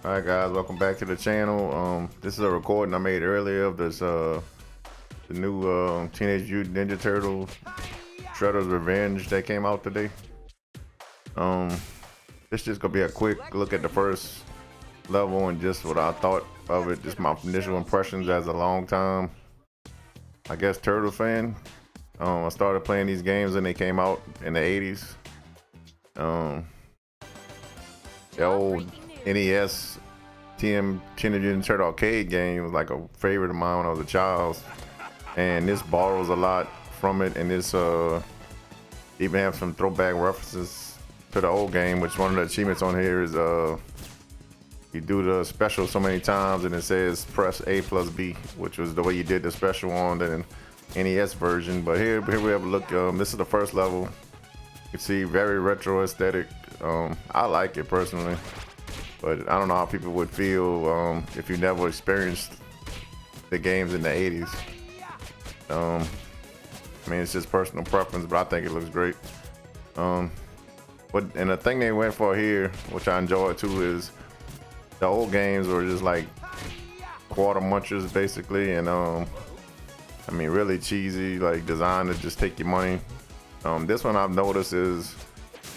Alright guys, welcome back to the channel. This is a recording I made earlier of this the new Teenage Mutant Ninja Turtle Shredder's Revenge that came out today. This just gonna be a quick look at the first level and just what I thought of it, just my initial impressions as a long time, I guess, Turtle fan. I started playing these games when they came out in the 80s. The old NES Teenage Mutant Turtle arcade game was like a favorite of mine when I was a child, and this borrows a lot from it, and this even have some throwback references to the old game, which one of the achievements on here is you do the special so many times and it says press A plus B, which was the way you did the special on the NES version. But here we have a look. This is the first level. You can see very retro aesthetic. I like it personally, but I don't know how people would feel if you never experienced the games in the 80s. I mean, it's just personal preference, but I think it looks great. And the thing they went for here, which I enjoy too, is the old games were just like quarter munchers basically, and I mean, really cheesy, like designed to just take your money. This one I've noticed is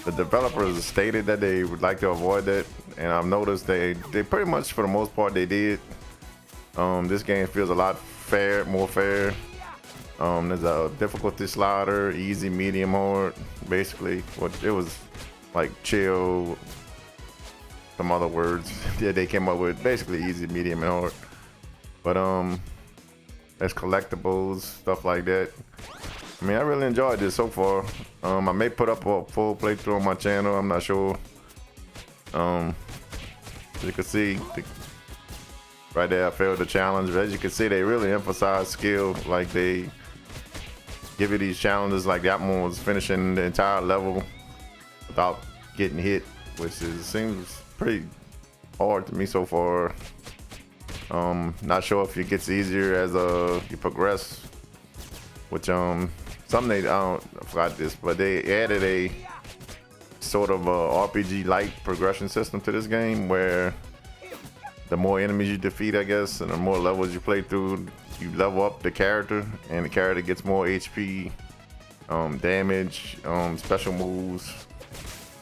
the developers stated that they would like to avoid that, and I've noticed they pretty much for the most part they did. This game feels a lot more fair. There's a difficulty slider, easy, medium, hard. Basically, what it was like, chill. Some other words that they came up with, basically easy, medium, and hard. But there's collectibles, stuff like that. I mean, I really enjoyed this so far. I may put up a full playthrough on my channel, I'm not sure. As you can see, right there I failed the challenge, but as you can see, they really emphasize skill. Like, they give you these challenges, like that one was finishing the entire level without getting hit, which seems pretty hard to me so far. Not sure if it gets easier as you progress, which something I forgot this, but they added a sort of a RPG light progression system to this game, where the more enemies you defeat, I guess, and the more levels you play through, you level up the character, and the character gets more HP, damage, special moves,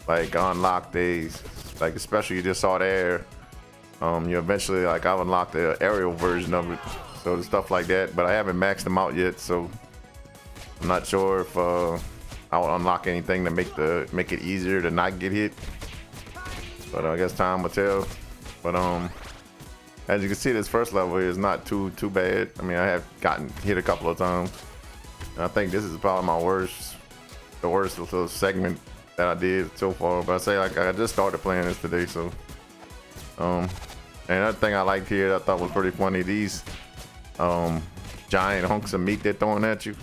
like unlock days, like the special you just saw there. You eventually, like, I've unlocked the aerial version of it, so the stuff like that, but I haven't maxed them out yet, so I'm not sure if I'll unlock anything to make it easier to not get hit, but I guess time will tell. But as you can see, this first level is not too bad. I mean, I have gotten hit a couple of times, and I think this is probably the worst little segment that I did so far. But I say, like, I just started playing this today, so and another thing I liked here, I thought was pretty funny, these giant hunks of meat they're throwing at you.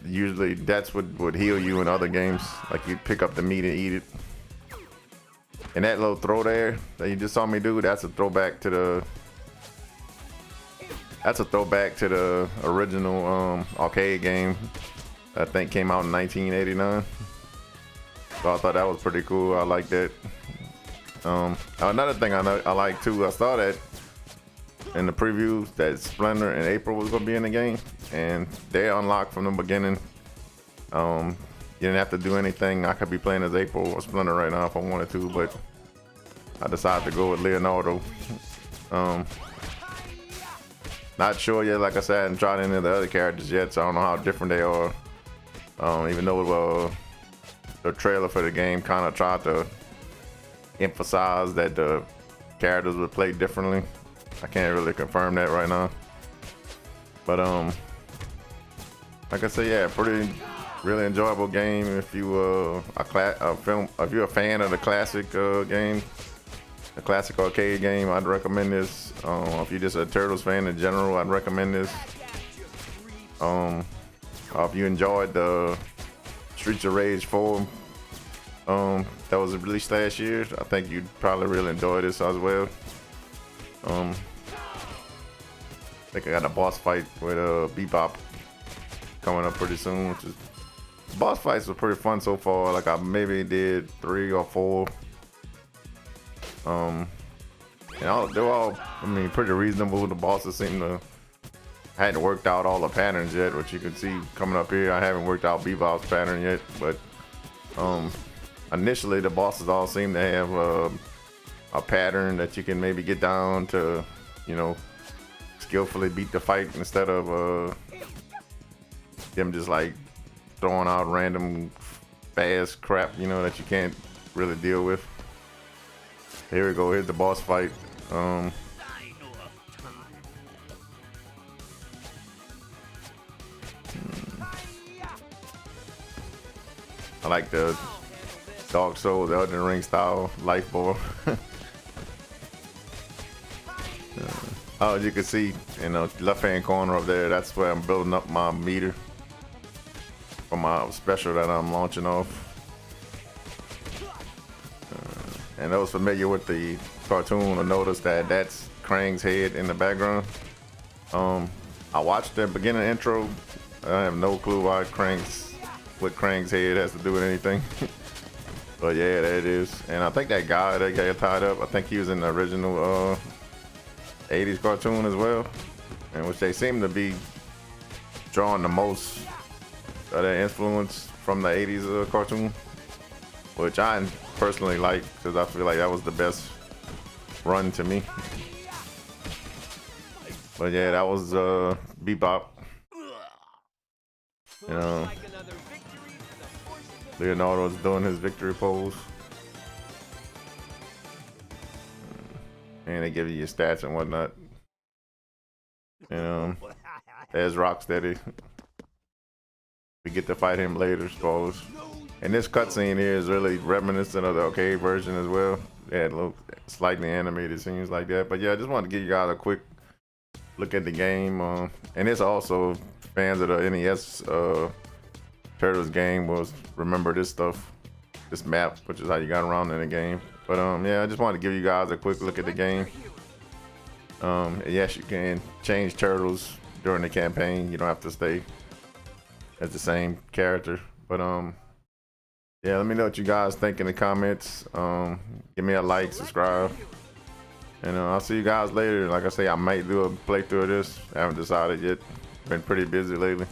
Usually that's what would heal you in other games, like you pick up the meat and eat it. And that little throw there that you just saw me do, that's a throwback to the original arcade game that I think came out in 1989. So I thought that was pretty cool. I like that. Another thing I like too, I saw that in the preview that Splinter and April was gonna be in the game, and they unlocked from the beginning. You didn't have to do anything. I could be playing as April or Splinter right now if I wanted to, but I decided to go with Leonardo. Not sure yet, like I said, I haven't tried any of the other characters yet, so I don't know how different they are. Even though the trailer for the game kind of tried to emphasize that the characters would play differently. I can't really confirm that right now, but like I said, yeah, really enjoyable game. If you if you're a fan of the classic game, the classic arcade game, I'd recommend this. If you're just a Turtles fan in general, I'd recommend this. If you enjoyed the Streets of Rage 4 that was released last year, I think you'd probably really enjoy this as well. I think I got a boss fight with Bebop coming up pretty soon, which is, boss fights were pretty fun so far. Like, I maybe did 3 or 4. And they're all, I mean, pretty reasonable. The bosses seem to hadn't worked out all the patterns yet, which you can see coming up here. I haven't worked out Bebop's pattern yet, but initially the bosses all seem to have a pattern that you can maybe get down to, you know, skillfully beat the fight instead of them just like throwing out random fast crap, you know, that you can't really deal with. Here we go. Here's the boss fight. I like the Dark Souls, the Elden Ring style life ball. As you can see in the left hand corner up there, that's where I'm building up my meter for my special that I'm launching off. And those familiar with the cartoon will notice that that's Krang's head in the background. I watched the beginning intro. I have no clue why what Krang's head has to do with anything. But yeah, there it is. And I think that guy that got tied up, I think he was in the original 80s cartoon as well, in which they seem to be drawing the most of their influence from the 80s cartoon, which I personally like because I feel like that was the best run to me. But yeah, that was Bebop. You know, Leonardo's doing his victory pose. And they give you your stats and whatnot. You know, there's Rocksteady. We get to fight him later, suppose. And this cutscene here is really reminiscent of the arcade version as well. They had a little slightly animated scenes like that. But yeah, I just wanted to give you guys a quick look at the game. And it's also fans of the NES Turtles game will remember this stuff, this map, which is how you got around in the game. But yeah, I just wanted to give you guys a quick look at the game. Yes, you can change turtles during the campaign. You don't have to stay as the same character. But yeah, let me know what you guys think in the comments. Give me a like, subscribe, and I'll see you guys later. Like I say, I might do a playthrough of this. I haven't decided yet. Been pretty busy lately.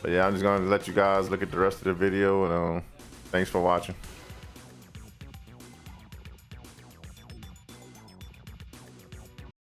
But yeah, I'm just gonna let you guys look at the rest of the video, and thanks for watching.